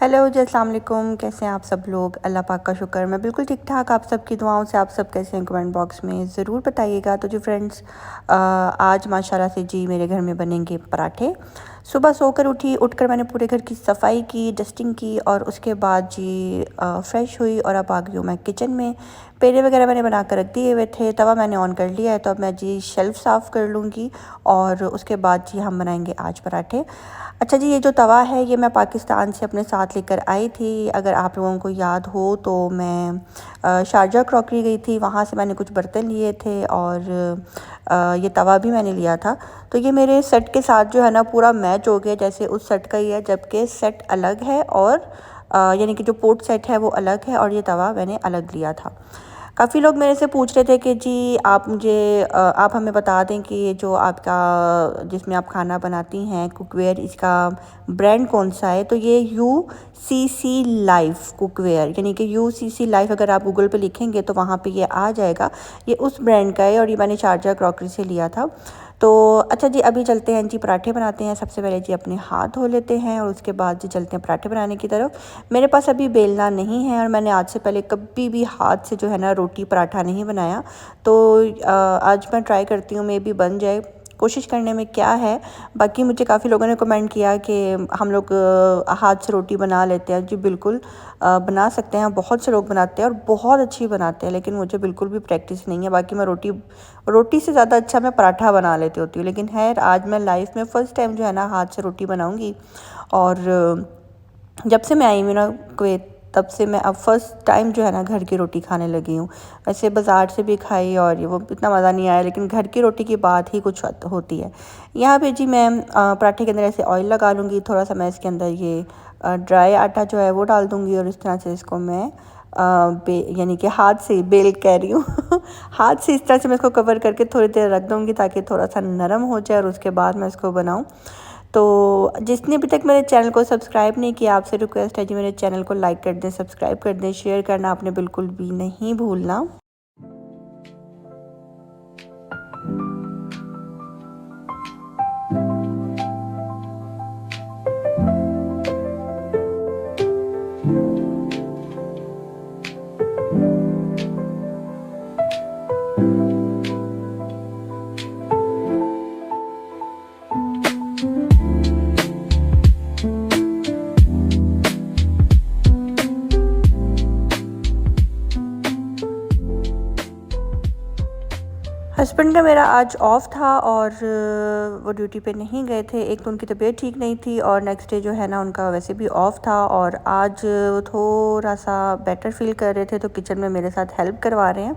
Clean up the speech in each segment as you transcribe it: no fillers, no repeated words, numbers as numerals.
Hello जी, अस्सलाम वालेकुम। कैसे हैं आप सब लोग? अल्लाह पाक का शुक्र, मैं बिल्कुल ठीक ठाक। आप सबकी दुआओं से आप सब कैसे हैं कमेंट बॉक्स में ज़रूर बताइएगा। तो जी फ्रेंड्स, आज माशाल्लाह से जी मेरे घर में बनेंगे पराठे। सुबह सोकर उठी, उठकर मैंने पूरे घर की सफाई की, डस्टिंग की और उसके बाद जी फ़्रेश हुई और अब आ गई हूँ मैं किचन में। पेड़े वगैरह मैंने बना कर रख दिए हुए थे, तवा मैंने ऑन कर लिया है। तो अब मैं जी शेल्फ़ साफ़ कर लूँगी और उसके बाद जी हम बनाएंगे आज पराठे। अच्छा जी, ये जो तवा है ये मैं पाकिस्तान से अपने साथ लेकर आई थी। अगर आप लोगों को याद हो तो मैं शारजा क्रॉकरी गई थी, वहाँ से मैंने कुछ बर्तन लिए थे और ये तवा भी मैंने लिया था। तो ये मेरे सेट के साथ जो है ना पूरा मैच हो गया, जैसे उस सेट का ही है, जबकि सेट अलग है और यानी कि जो पोर्ट सेट है वो अलग है और ये तवा मैंने अलग लिया था। काफ़ी लोग मेरे से पूछ रहे थे कि जी आप हमें बता दें कि ये जो आपका जिसमें आप खाना बनाती हैं कुकवेयर, इसका ब्रांड कौन सा है। तो ये UCC लाइफ कुकवेयर, यानी कि UCC लाइफ अगर आप गूगल पे लिखेंगे तो वहाँ पे ये आ जाएगा। ये उस ब्रांड का है और ये मैंने शारजा क्रॉकरी से लिया था। तो अच्छा जी, अभी चलते हैं जी पराठे बनाते हैं। सबसे पहले जी अपने हाथ धो लेते हैं और उसके बाद जी चलते हैं पराठे बनाने की तरफ। मेरे पास अभी बेलना नहीं है और मैंने आज से पहले कभी भी हाथ से जो है ना रोटी पराठा नहीं बनाया। तो आज मैं ट्राई करती हूँ, मे बी बन जाए। कोशिश करने में क्या है। बाकी मुझे काफ़ी लोगों ने कमेंट किया कि हम लोग हाथ से रोटी बना लेते हैं। जी बिल्कुल बना सकते हैं, बहुत से लोग बनाते हैं और बहुत अच्छी बनाते हैं, लेकिन मुझे बिल्कुल भी प्रैक्टिस नहीं है। बाकी मैं रोटी से ज़्यादा अच्छा मैं पराठा बना लेती होती हूँ, लेकिन है आज मैं लाइफ में फ़र्स्ट टाइम जो है ना हाथ से रोटी बनाऊँगी। और जब से मैं आई हूँ ना कुवैत, तब से मैं अब फ़र्स्ट टाइम जो है ना घर की रोटी खाने लगी हूँ। वैसे बाज़ार से भी खाई और ये वो इतना मज़ा नहीं आया, लेकिन घर की रोटी की बात ही कुछ होती है। यहाँ पे जी मैं पराठे के अंदर ऐसे ऑयल लगा लूँगी, थोड़ा सा मैं इसके अंदर ये ड्राई आटा जो है वो डाल दूँगी और इस तरह से इसको मैं यानी कि हाथ से बेल कह रही हूँ हाथ से इस तरह से मैं इसको कवर करके थोड़ी देर रख दूँगी ताकि थोड़ा सा नरम हो जाए और उसके बाद मैं इसको बनाऊँ। तो जिसने अभी तक मेरे चैनल को सब्सक्राइब नहीं किया, आपसे रिक्वेस्ट है जी मेरे चैनल को लाइक कर दें, सब्सक्राइब कर दें, शेयर करना आपने बिल्कुल भी नहीं भूलना। हस्बैंड का मेरा आज ऑफ था और वो ड्यूटी पे नहीं गए थे। एक तो उनकी तबीयत ठीक नहीं थी और नेक्स्ट डे जो है ना उनका वैसे भी ऑफ था और आज वो थोड़ा सा बेटर फील कर रहे थे, तो किचन में मेरे साथ हेल्प करवा रहे हैं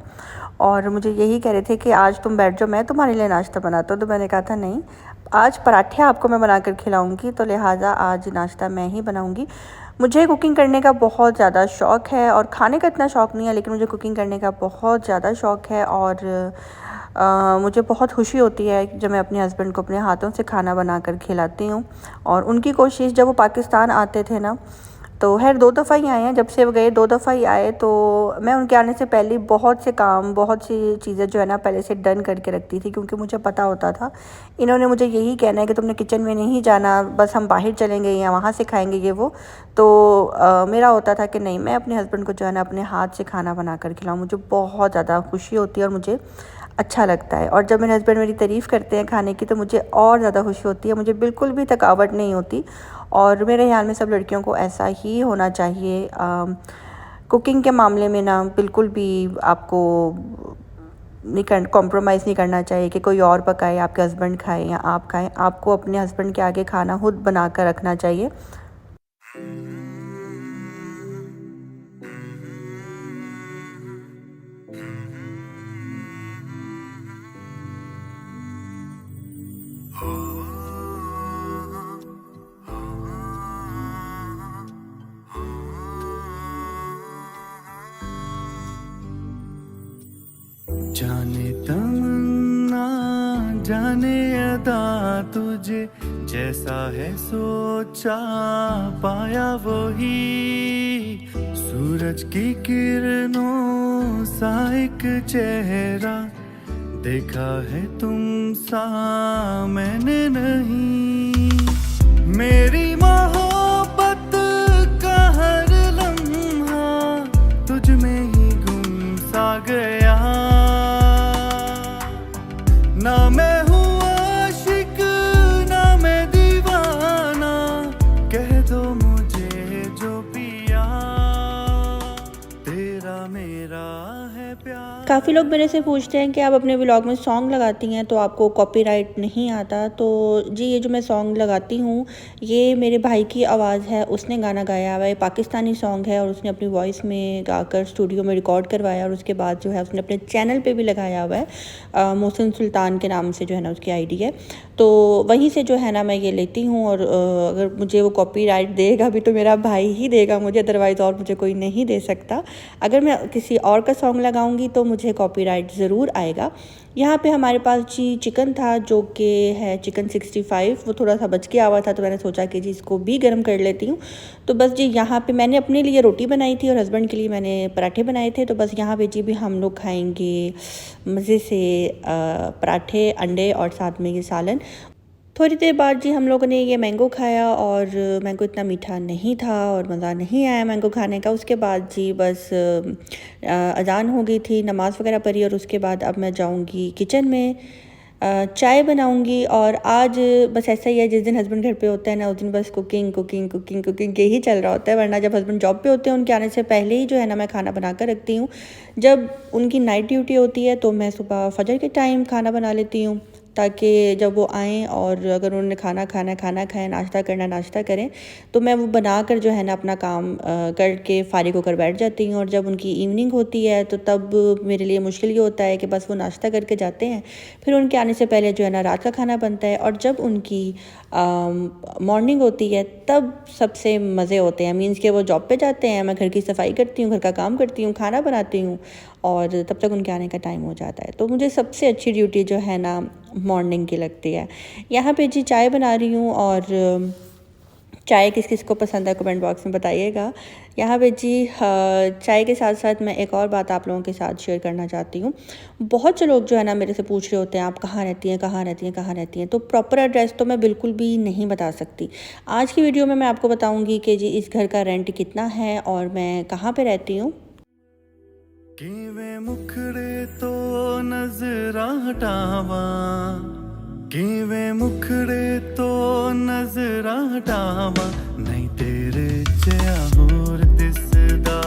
और मुझे यही कह रहे थे कि आज तुम बैठ जाओ, मैं तुम्हारे लिए नाश्ता बनाता हूँ। तो मैंने कहा था नहीं, आज पराठे आपको मैं बना कर खिलाऊँगी, तो लिहाजा आज नाश्ता मैं ही बनाऊँगी। मुझे कुकिंग करने का बहुत ज़्यादा शौक़ है और खाने का इतना शौक़ नहीं है, लेकिन मुझे कुकिंग करने का बहुत ज़्यादा शौक़ है और मुझे बहुत खुशी होती है जब मैं अपने हस्बैंड को अपने हाथों से खाना बना कर खिलाती हूँ। और उनकी कोशिश, जब वो पाकिस्तान आते थे ना, तो खैर 2 दफ़ा ही आए हैं, जब से वो गए 2 दफ़ा ही आए। तो मैं उनके आने से पहले बहुत से काम, बहुत सी चीज़ें जो है ना पहले से डन करके रखती थी, क्योंकि मुझे पता होता था इन्होंने मुझे यही कहना है कि तुमने किचन में नहीं जाना, बस हम बाहर चलेंगे या वहाँ से खाएंगे ये वो। तो मेरा होता था कि नहीं, मैं अपने हस्बैंड को जो है ना अपने हाथ से खाना बना कर खिलाऊँ। मुझे बहुत ज़्यादा खुशी होती है और मुझे अच्छा लगता है। और जब मेरे हस्बैंड मेरी तारीफ़ करते हैं खाने की, तो मुझे और ज़्यादा खुशी होती है, मुझे बिल्कुल भी थकावट नहीं होती। और मेरे ख्याल में सब लड़कियों को ऐसा ही होना चाहिए। कुकिंग के मामले में ना बिल्कुल भी आपको नहीं कॉम्प्रोमाइज़ नहीं करना चाहिए कि कोई और पकाए, आपके हस्बैंड खाएँ या आप खाएँ। आपको अपने हस्बैंड के आगे खाना खुद बना कर रखना चाहिए। जाने तमन्ना जाने अदा, तुझे जैसा है सोचा पाया वही। सूरज की किरणों सा एक चेहरा देखा है तुम सा मैंने नहीं। मेरी मोहब्बत का मेरा है प्यार। काफ़ी लोग मेरे से पूछते हैं कि आप अपने व्लॉग में सॉन्ग लगाती हैं तो आपको कॉपीराइट नहीं आता। तो जी, ये जो मैं सॉन्ग लगाती हूँ ये मेरे भाई की आवाज़ है, उसने गाना गाया हुआ है, पाकिस्तानी सॉन्ग है और उसने अपनी वॉइस में गाकर स्टूडियो में रिकॉर्ड करवाया और उसके बाद जो है उसने अपने चैनल पे भी लगाया हुआ है। मोहसिन सुल्तान के नाम से जो है ना उसकी आईडी है, तो वहीं से जो है ना मैं ये लेती हूँ। और अगर मुझे वो कॉपीराइट देगा भी तो मेरा भाई ही देगा मुझे, अदरवाइज़ और मुझे कोई नहीं दे सकता। अगर मैं किसी और का सॉन्ग लगाऊंगी तो मुझे कॉपीराइट ज़रूर आएगा। यहाँ पे हमारे पास जी चिकन था जो कि है चिकन 65, वो थोड़ा सा बच के आवा था तो मैंने सोचा कि जी इसको भी गर्म कर लेती हूँ। तो बस जी यहाँ पे मैंने अपने लिए रोटी बनाई थी और हस्बैंड के लिए मैंने पराठे बनाए थे। तो बस यहाँ पे जी भी हम लोग खाएंगे मज़े से पराठे, अंडे और साथ में ये सालन। थोड़ी देर बाद जी हम लोगों ने ये मैंगो खाया और मैंगो इतना मीठा नहीं था और मज़ा नहीं आया मैंगो खाने का। उसके बाद जी बस अज़ान हो गई थी, नमाज़ वगैरह पढ़ी और उसके बाद अब मैं जाऊंगी किचन में, चाय बनाऊंगी। और आज बस ऐसा ही है, जिस दिन हस्बैंड घर पे होते हैं ना उस दिन बस कुकिंग कुकिंग कुकिंग कुकिंग यही चल रहा होता है। वरना जब हस्बैंड जॉब पे होते हैं उनके आने से पहले ही जो है ना मैं खाना बना कर रखती हूँ। जब उनकी नाइट ड्यूटी होती है तो मैं सुबह फजर के टाइम खाना बना लेती हूँ ताकि जब वो आएँ और अगर उन्होंने खाना खाएं, नाश्ता करना नाश्ता करें, तो मैं वो बनाकर जो है ना अपना काम करके फ़ारिग होकर बैठ जाती हूँ। और जब उनकी इवनिंग होती है तो तब मेरे लिए मुश्किल ये होता है कि बस वो नाश्ता करके जाते हैं, फिर उनके आने से पहले जो है ना रात का खाना बनता है। और जब उनकी मॉर्निंग होती है तब सबसे मज़े होते हैं। मीन्स कि वो जॉब पे जाते हैं, मैं घर की सफाई करती हूँ, घर का काम करती हूँ, खाना बनाती हूँ और तब तक उनके आने का टाइम हो जाता है। तो मुझे सबसे अच्छी ड्यूटी जो है ना मॉर्निंग की लगती है। यहाँ पे जी चाय बना रही हूँ और चाय किस किस को पसंद है कमेंट बॉक्स में बताइएगा। यहाँ पे जी चाय के साथ साथ मैं एक और बात आप लोगों के साथ शेयर करना चाहती हूँ। बहुत से लोग जो है ना मेरे से पूछ रहे होते हैं आप कहाँ रहती हैं, कहाँ रहती हैं, कहाँ रहती हैं। तो प्रॉपर एड्रेस तो मैं बिल्कुल भी नहीं बता सकती। आज की वीडियो में मैं आपको बताऊँगी कि जी इस घर का रेंट कितना है और मैं कहाँ पर रहती हूँ। किवें मुखड़े तो नजरा हटावा, किवें मुखड़े तो नजरा हटावा, नहीं तेरे जिया होर दिसदा।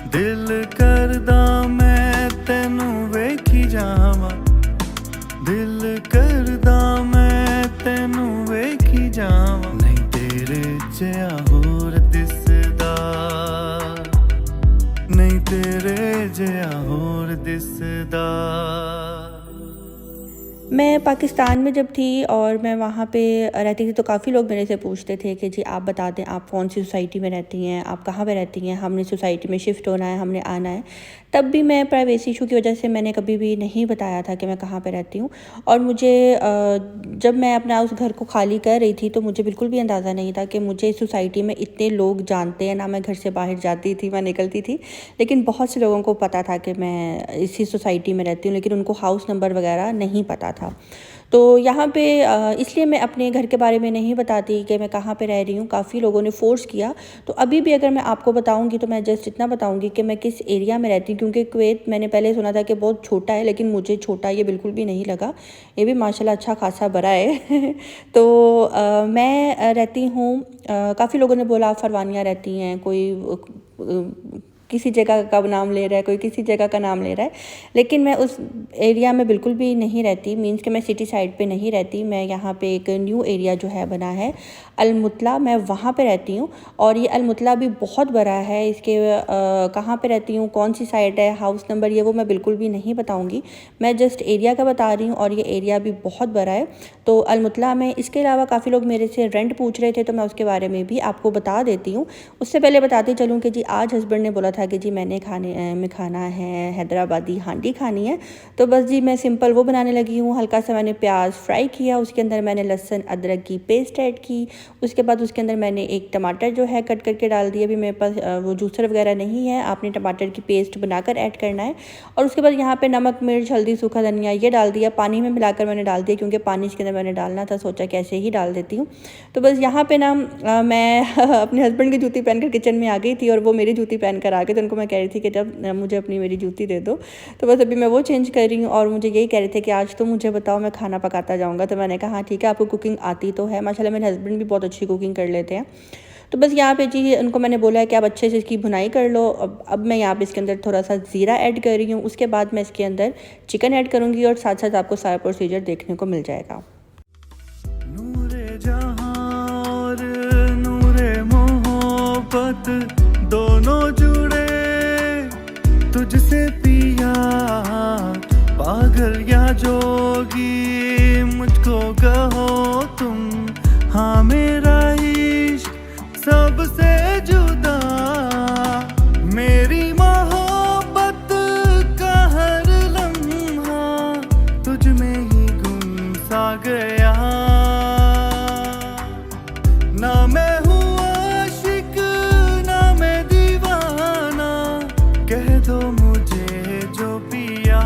दिल करदा मैं तेनू वेखी जावा, दिल करदा मैं तेनू वेखी जावा, नहीं तेरे जिया होर दिसदा, नहीं तेरे जिया होर दिसदा। मैं पाकिस्तान में जब थी और मैं वहाँ पे रहती थी तो काफ़ी लोग मेरे से पूछते थे कि जी आप बता दें आप कौन सी सोसाइटी में रहती हैं, आप कहाँ पे रहती हैं, हमने सोसाइटी में शिफ्ट होना है, हमने आना है। तब भी मैं प्राइवेसी इशू की वजह से मैंने कभी भी नहीं बताया था कि मैं कहाँ पे रहती हूँ। और मुझे जब मैं अपना उस घर को खाली कर रही थी तो मुझे बिल्कुल भी अंदाज़ा नहीं था कि मुझे इस सोसाइटी में इतने लोग जानते हैं। ना मैं घर से बाहर जाती थी, मैं निकलती थी, लेकिन बहुत से लोगों को पता था कि मैं इसी सोसाइटी में रहती हूँ, लेकिन उनको हाउस नंबर वगैरह नहीं पता था। तो यहाँ पे इसलिए मैं अपने घर के बारे में नहीं बताती कि मैं कहाँ पे रह रही हूँ। काफ़ी लोगों ने फ़ोर्स किया, तो अभी भी अगर मैं आपको बताऊँगी तो मैं जस्ट इतना बताऊँगी कि मैं किस एरिया में रहती हूँ। क्योंकि कुवैत मैंने पहले सुना था कि बहुत छोटा है, लेकिन मुझे छोटा ये बिल्कुल भी नहीं लगा, ये भी माशाल्लाह अच्छा खासा बड़ा है। तो मैं रहती हूँ, काफ़ी लोगों ने बोला आप फरवानिया रहती हैं, कोई किसी जगह का नाम ले रहा है, कोई किसी जगह का नाम ले रहा है, लेकिन मैं उस एरिया में बिल्कुल भी नहीं रहती। मीन्स कि मैं सिटी साइड पे नहीं रहती। मैं यहाँ पे एक न्यू एरिया जो है बना है अलमुतला, मैं वहाँ पे रहती हूँ। और ये अलमुतला भी बहुत बड़ा है। इसके कहाँ पे रहती हूँ, कौन सी साइड है, हाउस नंबर, ये वो मैं बिल्कुल भी नहीं बताऊँगी। मैं जस्ट एरिया का बता रही हूँ और ये एरिया भी बहुत बड़ा है। तो अलमुतला में इसके अलावा काफ़ी लोग मेरे से रेंट पूछ रहे थे, तो मैं उसके बारे में भी आपको बता देती हूँ। उससे पहले बताती चलूँ कि जी आज हस्बैंड ने बोला था कि जी मैंने खाने में खाना है हैदराबादी हांडी खानी है। तो बस जी मैं सिंपल वो बनाने लगी हूँ। हल्का सा मैंने प्याज फ्राई किया, उसके अंदर मैंने लहसुन अदरक की पेस्ट ऐड की। उसके बाद उसके अंदर मैंने एक टमाटर जो है कट करके डाल दिया। अभी मेरे पास वो जूसर वगैरह नहीं है, आपने टमाटर की पेस्ट बनाकर ऐड करना है। और उसके बाद यहाँ पे नमक, मिर्च, हल्दी, सूखा धनिया ये डाल दिया। पानी में मिलाकर मैंने डाल दिया क्योंकि पानी इसके अंदर मैंने डालना था, सोचा कि ऐसे ही डाल देती हूँ। तो बस यहाँ पे ना मैं अपने हस्बैंड की जूती पहनकर किचन में आ गई थी और वो मेरी जूती पहनकर आ के, तो उनको मैं कह रही थी कि जब मुझे अपनी मेरी जूती दे दो। तो बस अभी मैं वो चेंज कर रही हूँ और मुझे यही कह रहे थे कि आज तो मुझे बताओ, मैं खाना पकाता जाऊँगा। तो मैंने कहा हाँ ठीक है, आपको कुकिंग आती तो है। माशाल्लाह मेरे हस्बैंड भी बहुत अच्छी कुकिंग कर लेते हैं। तो बस यहाँ पे जी उनको मैंने बोला है कि आप अच्छे से इसकी भुनाई कर लो। अब मैं यहाँ पे इसके अंदर थोड़ा सा ज़ीरा ऐड कर रही हूँ, उसके बाद मैं इसके अंदर चिकन ऐड करूँगी और साथ साथ आपको सारा प्रोसीजर देखने को मिल जाएगा। नूरे जहां और नूरे मोहब्बत दोनों जुड़े तुझसे पिया, पागल या जोगी मुझको कहो तुम, हाँ मेरा इश्क सबसे जुदा, मेरी मोहब्बत का हर लम्हा तुझ में ही गुम सा गया। ना मैं हूँ आशिक ना मैं दीवाना, कह दो मुझे जो पिया,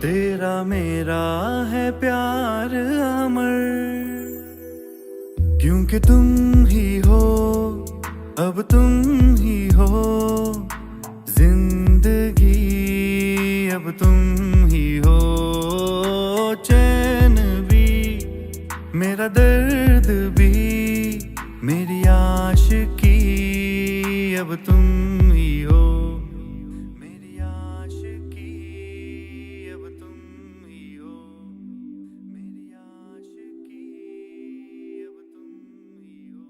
तेरा मेरा है प्यार अमर, क्योंकि तुम ही हो, अब तुम ही हो जिंदगी, अब तुम ही हो चैन भी, मेरा दर्द भी, मेरी आशिकी, अब तुम ही हो मेरी आशिकी, अब तुम ही हो मेरी आशिकी, अब तुम ही हो।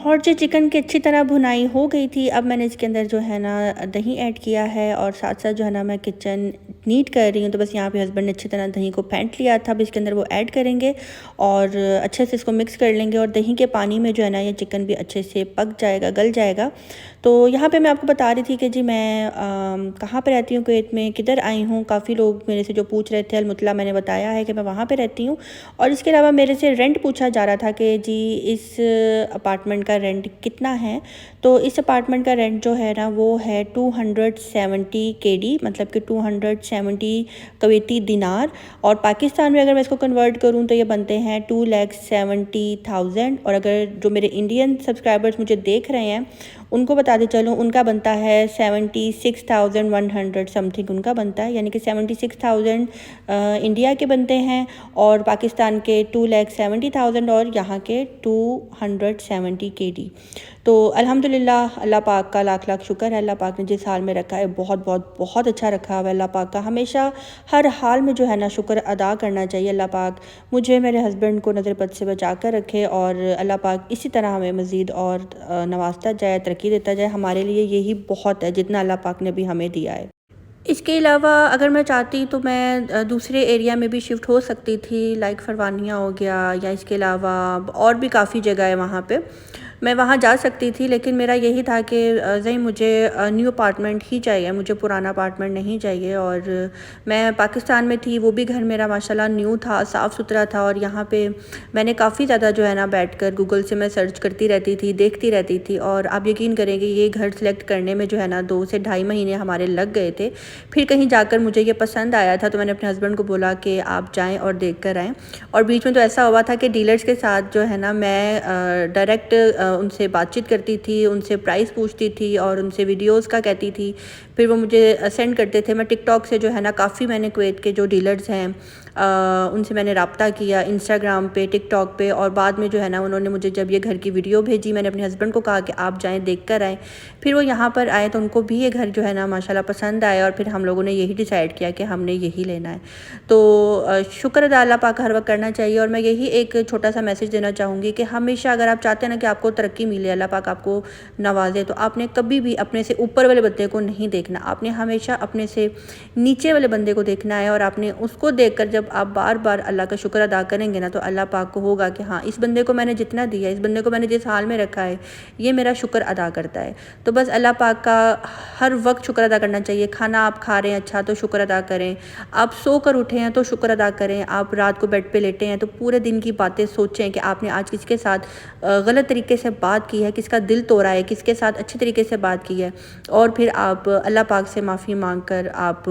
और जो चिकन की अच्छी तरह भुनाई हो गई थी, अब मैंने इसके अंदर जो है ना दही ऐड किया है और साथ साथ जो है ना मैं किचन नीट कर रही हूँ। तो बस यहाँ पे हस्बैंड ने अच्छी तरह दही को फेंट लिया था। अब इसके अंदर वो ऐड करेंगे और अच्छे से इसको मिक्स कर लेंगे और दही के पानी में जो है ना ये चिकन भी अच्छे से पक जाएगा, गल जाएगा। तो यहाँ पे मैं आपको बता रही थी कि जी मैं कहाँ पे रहती हूँ कुवैत में, किधर आई हूँ। काफ़ी लोग मेरे से जो पूछ रहे थे, अलमुतला मैंने बताया है कि मैं वहाँ पे रहती हूँ। और इसके अलावा मेरे से रेंट पूछा जा रहा था कि जी इस अपार्टमेंट का रेंट कितना है। तो इस अपार्टमेंट का रेंट जो है ना वो है 270 KD, मतलब कि 270 कुवैती दिनार। और पाकिस्तान में अगर मैं इसको कन्वर्ट करूँ तो ये बनते हैं 2,70,000। और अगर जो मेरे इंडियन सब्सक्राइबर्स मुझे देख रहे हैं उनको बताते चलूँ, उनका बनता है 76,100 समथिंग उनका बनता है, यानी कि 76,000 इंडिया के बनते हैं और पाकिस्तान के 2,70,000 और यहाँ के 270 KD। तो अल्हम्दुलिल्लाह, अल्लाह पाक का लाख लाख शुक्र है। अल्लाह पाक ने जिस हाल में रखा है बहुत बहुत बहुत अच्छा रखा हुआ है। अल्लाह पाक का हमेशा हर हाल में जो है ना शुक्र अदा करना चाहिए। अल्लाह पाक मुझे, मेरे हस्बैंड को नज़र बद से बचा कर रखे और अल्लाह पाक इसी तरह हमें मज़ीद और नवाजता जाए, तरक्की देता जाए। हमारे लिए यही बहुत है जितना अल्लाह पाक ने भी हमें दिया है। इसके अलावा अगर मैं चाहती तो मैं दूसरे एरिया में भी शिफ्ट हो सकती थी, लाइक फरवानिया हो गया, या इसके अलावा और भी काफ़ी जगह है वहाँ पे मैं वहाँ जा सकती थी। लेकिन मेरा यही था कि नहीं, मुझे न्यू अपार्टमेंट ही चाहिए, मुझे पुराना अपार्टमेंट नहीं चाहिए। और मैं पाकिस्तान में थी, वो भी घर मेरा माशाल्लाह न्यू था, साफ़ सुथरा था। और यहाँ पे मैंने काफ़ी ज़्यादा जो है ना बैठकर गूगल से मैं सर्च करती रहती थी, देखती रहती थी। और आप यकीन करेंगे ये घर सेलेक्ट करने में जो है ना 2 से ढाई महीने हमारे लग गए थे। फिर कहीं जाकर मुझे ये पसंद आया था तो मैंने अपने हस्बैंड को बोला कि आप जाएँ और देख कर आएँ। और बीच में तो ऐसा हुआ था कि डीलर्स के साथ जो है ना मैं डायरेक्ट उनसे बातचीत करती थी, उनसे प्राइस पूछती थी और उनसे वीडियोस का कहती थी। फिर वो मुझे सेंड करते थे। मैं टिकटॉक से जो है ना काफ़ी मैंने कुवैत के जो डीलर्स हैं उनसे मैंने रब्ता किया, इंस्टाग्राम पे, टिकटॉक पे। और बाद में जो है ना उन्होंने मुझे जब ये घर की वीडियो भेजी, मैंने अपने हस्बैंड को कहा कि आप जाएँ देख कर आएँ। फिर वो यहाँ पर आए तो उनको भी ये घर जो है ना माशाल्लाह पसंद आया और फिर हम लोगों ने यही डिसाइड किया कि हमने यही लेना है। तो शुक्र अदा अल्लाह पाक हर वक्त करना चाहिए। और मैं यही एक छोटा सा मैसेज देना चाहूँगी कि हमेशा अगर आप चाहते हैं ना कि आपको तरक्की मिले, अल्लाह पाक आपको नवाजे, तो आपने कभी भी अपने से ऊपर वाले बंदे को नहीं देखना। आपने हमेशा अपने से नीचे वाले बंदे को देखना है और आपने उसको देखकर जब आप बार बार अल्लाह का शुक्र अदा करेंगे ना तो अल्लाह पाक को होगा कि हाँ, इस बंदे को मैंने जितना दिया, इस बंदे को मैंने जिस हाल में रखा है, ये मेरा शुक्र अदा करता है। तो बस अल्लाह पाक का हर वक्त शुक्र अदा करना चाहिए। खाना आप खा रहे हैं अच्छा तो शुक्र अदा करें, आप सो कर उठे हैं तो शुक्र अदा करें, आप रात को बेड पे लेटे हैं तो पूरे दिन की बातें सोचें कि आपने आज किसके साथ गलत तरीके से बात की है, किसका दिल तोड़ा है, किसके साथ अच्छे तरीके से बात की है। और फिर आप अल्लाह पाक से माफ़ी मांग कर आप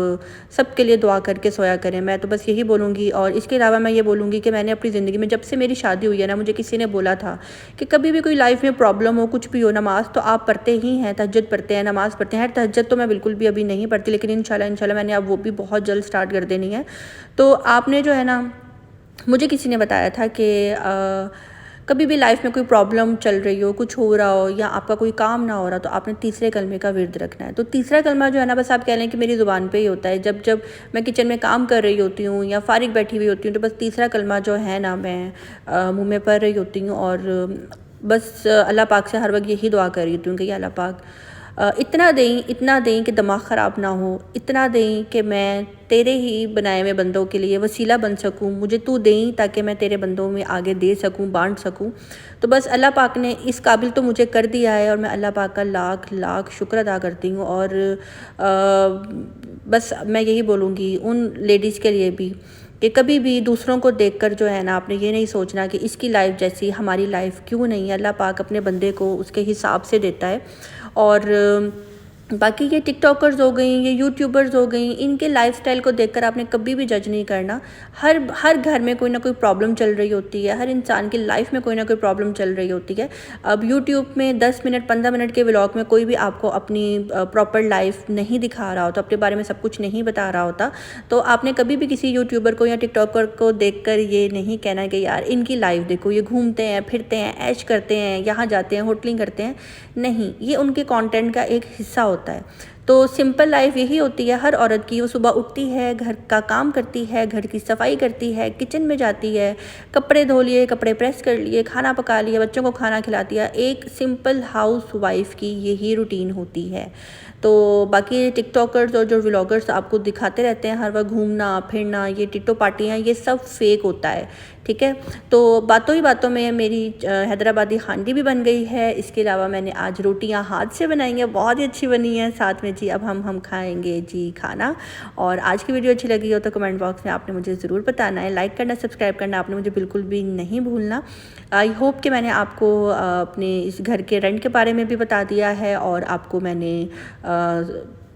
सबके लिए दुआ करके सोया करें। मैं तो बस यही बोल बोलूँगी। और इसके अलावा मैं ये बोलूँगी कि मैंने अपनी ज़िंदगी में जब से मेरी शादी हुई है ना, मुझे किसी ने बोला था कि कभी भी कोई लाइफ में प्रॉब्लम हो, कुछ भी हो, नमाज़ तो आप पढ़ते ही हैं, तहज्जुद पढ़ते हैं, नमाज़ पढ़ते हैं। तहज्जुद तो मैं बिल्कुल भी अभी नहीं पढ़ती, लेकिन इंशाल्लाह मैंने अब वो भी बहुत जल्द स्टार्ट कर देनी है। तो आपने जो है ना, मुझे किसी ने बताया था कि कभी भी लाइफ में कोई प्रॉब्लम चल रही हो, कुछ हो रहा हो या आपका कोई काम ना हो रहा, तो आपने तीसरे कलमे का विर्द रखना है। तो तीसरा कलमा जो है ना, बस आप कह लें कि मेरी ज़ुबान पे ही होता है। जब जब मैं किचन में काम कर रही होती हूँ या फारिग बैठी हुई होती हूँ, तो बस तीसरा कलमा जो है ना, मैं मुँह में पढ़ रही होती हूँ और बस अल्लाह पाक से हर वक्त यही दुआ कर रही होती हूँ कि अल्लाह पाक इतना दें कि दिमाग ख़राब ना हो, इतना दें कि मैं तेरे ही बनाए हुए बंदों के लिए वसीला बन सकूं, मुझे तू दें ताकि मैं तेरे बंदों में आगे दे सकूं, बांट सकूं। तो बस अल्लाह पाक ने इस काबिल तो मुझे कर दिया है और मैं अल्लाह पाक का लाख लाख शुक्र अदा करती हूँ। और बस मैं यही बोलूँगी उन लेडीज़ के लिए भी कि कभी भी दूसरों को देखकर जो है ना, आपने ये नहीं सोचना कि इसकी लाइफ जैसी हमारी लाइफ क्यों नहीं है। अल्लाह पाक अपने बंदे को उसके हिसाब से देता है। और बाकी ये टिकटॉकर्स हो गई, ये यूट्यूबर्स हो गई, इनके लाइफस्टाइल को देखकर आपने कभी भी जज नहीं करना। हर घर में कोई ना कोई प्रॉब्लम चल रही होती है, हर इंसान की लाइफ में कोई ना कोई प्रॉब्लम चल रही होती है। अब यूट्यूब में 10 मिनट 15 मिनट के व्लॉग में कोई भी आपको अपनी प्रॉपर लाइफ नहीं दिखा रहा होता, अपने बारे में सब कुछ नहीं बता रहा होता। तो आपने कभी भी किसी यूट्यूबर को या टिकटॉकर को देखकर ये नहीं कहना कि यार इनकी लाइफ देखो, ये घूमते हैं, फिरते हैं, ऐश करते हैं, यहाँ जाते हैं, होटलिंग करते हैं। नहीं, ये उनके कंटेंट का एक हिस्सा होता है। तो सिंपल लाइफ यही होती है हर औरत की। वो सुबह उठती है, घर का काम करती है, घर की सफाई करती है, किचन में जाती है, कपड़े धो लिए, कपड़े प्रेस कर लिए, खाना पका लिया, बच्चों को खाना खिला दिया। एक सिंपल हाउस वाइफ की यही रूटीन होती है। तो बाकी टिकटॉकर्स और जो व्लॉगर्स आपको दिखाते रहते हैं हर वक्त घूमना फिरना, ये टिट्टो पार्टियाँ, ये सब फेक होता है, ठीक है। तो बातों ही बातों में मेरी हैदराबादी हांडी भी बन गई है। इसके अलावा मैंने आज रोटियां हाथ से बनाई हैं, बहुत ही अच्छी बनी हैं। साथ में जी अब हम खाएंगे जी खाना। और आज की वीडियो अच्छी लगी हो तो कमेंट बॉक्स में आपने मुझे ज़रूर बताना है। लाइक करना, सब्सक्राइब करना आपने मुझे बिल्कुल भी नहीं भूलना। आई होप कि मैंने आपको अपने इस घर के रेंट के बारे में भी बता दिया है और आपको मैंने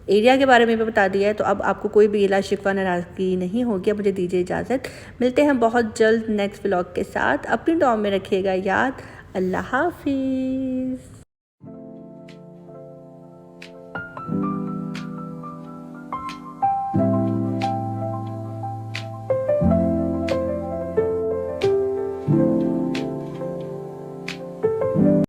एरिया के बारे में भी बता दिया है। तो अब आपको कोई भी गिला शिकवा नाराज़गी नहीं होगी। अब मुझे दीजिए इजाज़त। मिलते हैं बहुत जल्द नेक्स्ट व्लॉग के साथ। अपनी दुआ में रखिएगा याद। अल्लाह हाफिज़।